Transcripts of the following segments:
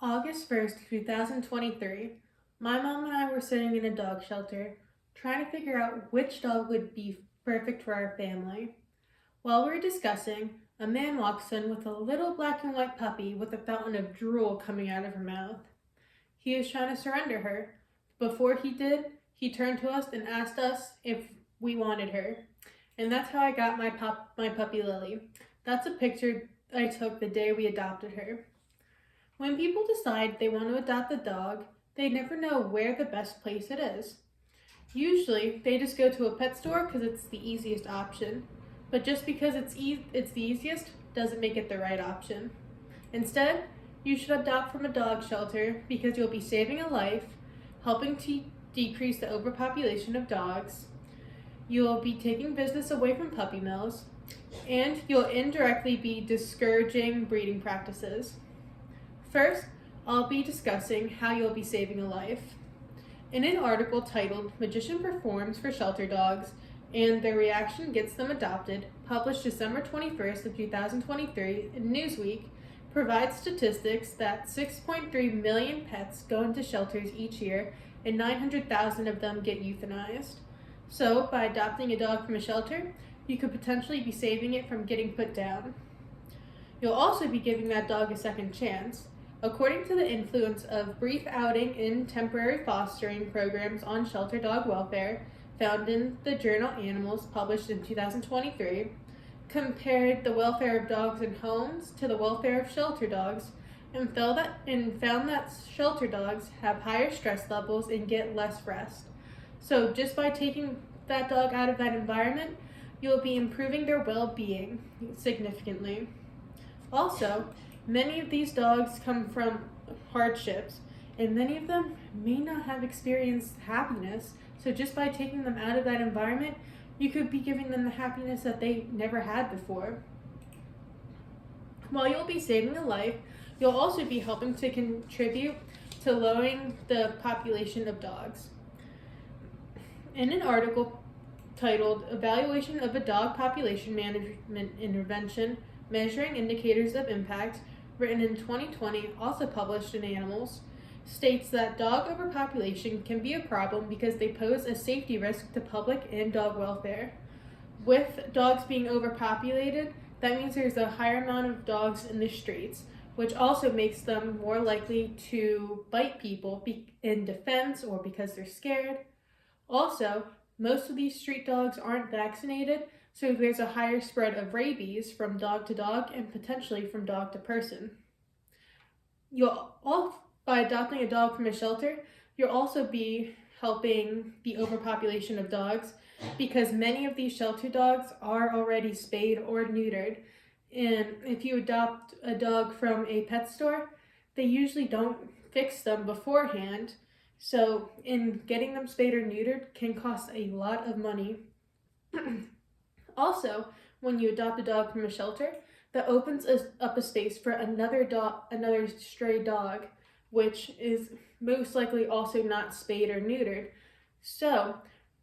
August 1st, 2023, my mom and I were sitting in a dog shelter trying to figure out which dog would be perfect for our family. While we were discussing, a man walks in with a little black and white puppy with a fountain of drool coming out of her mouth. He was trying to surrender her. Before he did, he turned to us and asked us if we wanted her. And that's how I got my puppy Lily. That's a picture I took the day we adopted her. When people decide they want to adopt a dog, they never know where the best place it is. Usually, they just go to a pet store because it's the easiest option. But just because it's the easiest doesn't make it the right option. Instead, you should adopt from a dog shelter because you'll be saving a life, helping to decrease the overpopulation of dogs, you'll be taking business away from puppy mills, and you'll indirectly be discouraging breeding practices. First, I'll be discussing how you'll be saving a life. In an article titled Magician Performs for Shelter Dogs and Their Reaction Gets Them Adopted, published December 21st of 2023 in Newsweek, provides statistics that 6.3 million pets go into shelters each year and 900,000 of them get euthanized. So, by adopting a dog from a shelter, you could potentially be saving it from getting put down. You'll also be giving that dog a second chance. According to the influence of brief outing in temporary fostering programs on shelter dog welfare, found in the journal Animals, published in 2023, compared the welfare of dogs in homes to the welfare of shelter dogs, and found that shelter dogs have higher stress levels and get less rest. So just by taking that dog out of that environment, you'll be improving their well-being significantly. Also, many of these dogs come from hardships, and many of them may not have experienced happiness. So just by taking them out of that environment, you could be giving them the happiness that they never had before. While you'll be saving a life, you'll also be helping to contribute to lowering the population of dogs. In an article titled Evaluation of a Dog Population Management Intervention, Measuring Indicators of Impact, written in 2020, also published in Animals, states that dog overpopulation can be a problem because they pose a safety risk to public and dog welfare. With dogs being overpopulated, that means there's a higher amount of dogs in the streets, which also makes them more likely to bite people in defense or because they're scared. Also, most of these street dogs aren't vaccinated, so there's a higher spread of rabies from dog to dog and potentially from dog to person. By adopting a dog from a shelter, you'll also be helping the overpopulation of dogs because many of these shelter dogs are already spayed or neutered. And if you adopt a dog from a pet store, they usually don't fix them beforehand. So, in getting them spayed or neutered can cost a lot of money. Also, when you adopt a dog from a shelter, that opens up a space for another stray dog, which is most likely also not spayed or neutered. So,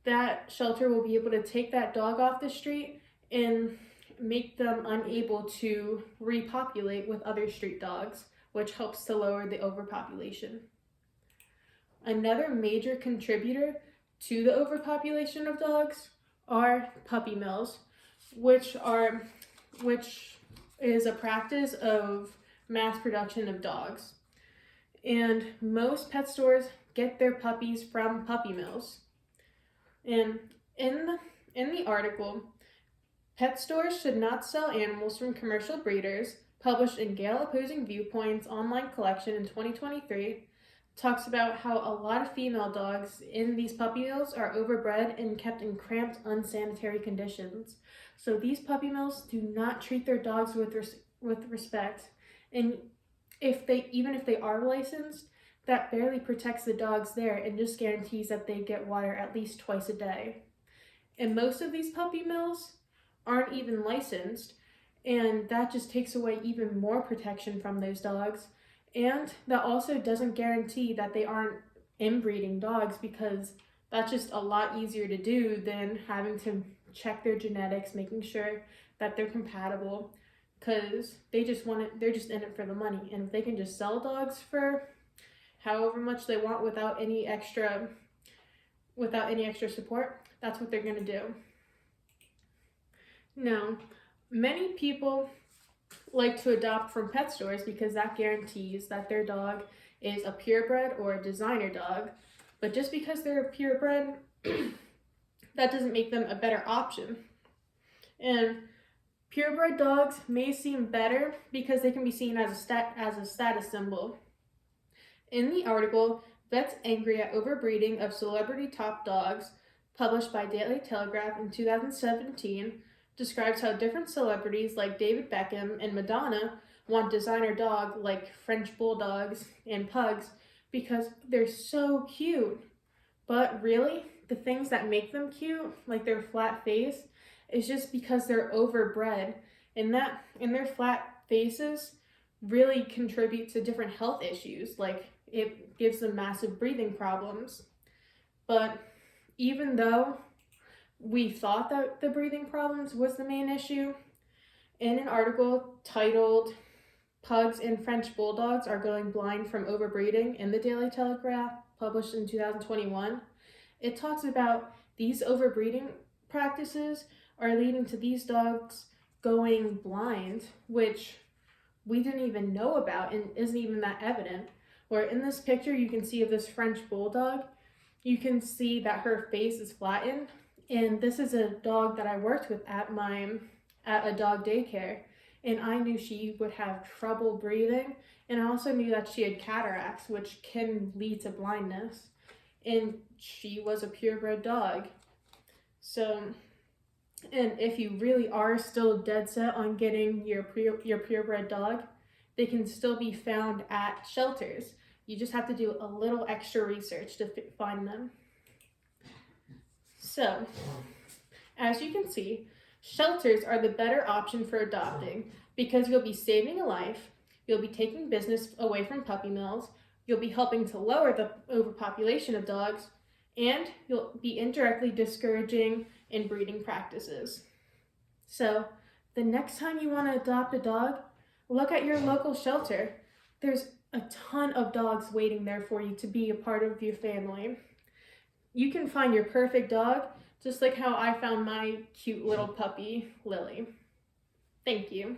that shelter will be able to take that dog off the street and make them unable to repopulate with other street dogs, which helps to lower the overpopulation. Another major contributor to the overpopulation of dogs are puppy mills, which is a practice of mass production of dogs. And most pet stores get their puppies from puppy mills. And in the article, Pet Stores Should Not Sell Animals from Commercial Breeders, published in Gale Opposing Viewpoints online collection in 2023, talks about how a lot of female dogs in these puppy mills are overbred and kept in cramped, unsanitary conditions. So these puppy mills do not treat their dogs with respect, and even if they are licensed, that barely protects the dogs there and just guarantees that they get water at least twice a day. And most of these puppy mills aren't even licensed, and that just takes away even more protection from those dogs. And that also doesn't guarantee that they aren't inbreeding dogs, because that's just a lot easier to do than having to check their genetics, making sure that they're compatible. because they're just in it for the money. And if they can just sell dogs for however much they want without any extra support, that's what they're going to do. Now, many people like to adopt from pet stores because that guarantees that their dog is a purebred or a designer dog. But just because they're a purebred, that doesn't make them a better option. And purebred dogs may seem better because they can be seen as a status symbol. In the article, Vets Angry at Overbreeding of Celebrity Top Dogs, published by Daily Telegraph in 2017, describes how different celebrities like David Beckham and Madonna want designer dogs like French bulldogs and pugs because they're so cute. But really, the things that make them cute, like their flat face, is just because they're overbred, and their flat faces really contribute to different health issues, like it gives them massive breathing problems. But even though we thought that the breathing problems was the main issue, in an article titled Pugs and French Bulldogs Are Going Blind from Overbreeding in the Daily Telegraph, published in 2021, it talks about these overbreeding practices are leading to these dogs going blind, which we didn't even know about and isn't even that evident. Where in this picture you can see of this French bulldog, you can see that her face is flattened, and this is a dog that I worked with at a dog daycare, and I knew she would have trouble breathing, and I also knew that she had cataracts, which can lead to blindness, and she was a purebred dog. So, and if you really are still dead set on getting your purebred dog, they can still be found at shelters. You just have to do a little extra research to find them. So, as you can see, shelters are the better option for adopting because you'll be saving a life, you'll be taking business away from puppy mills, you'll be helping to lower the overpopulation of dogs, and you'll be indirectly discouraging inbreeding practices. So, the next time you want to adopt a dog, look at your local shelter. There's a ton of dogs waiting there for you to be a part of your family. You can find your perfect dog just like how I found my cute little puppy, Lily. Thank you.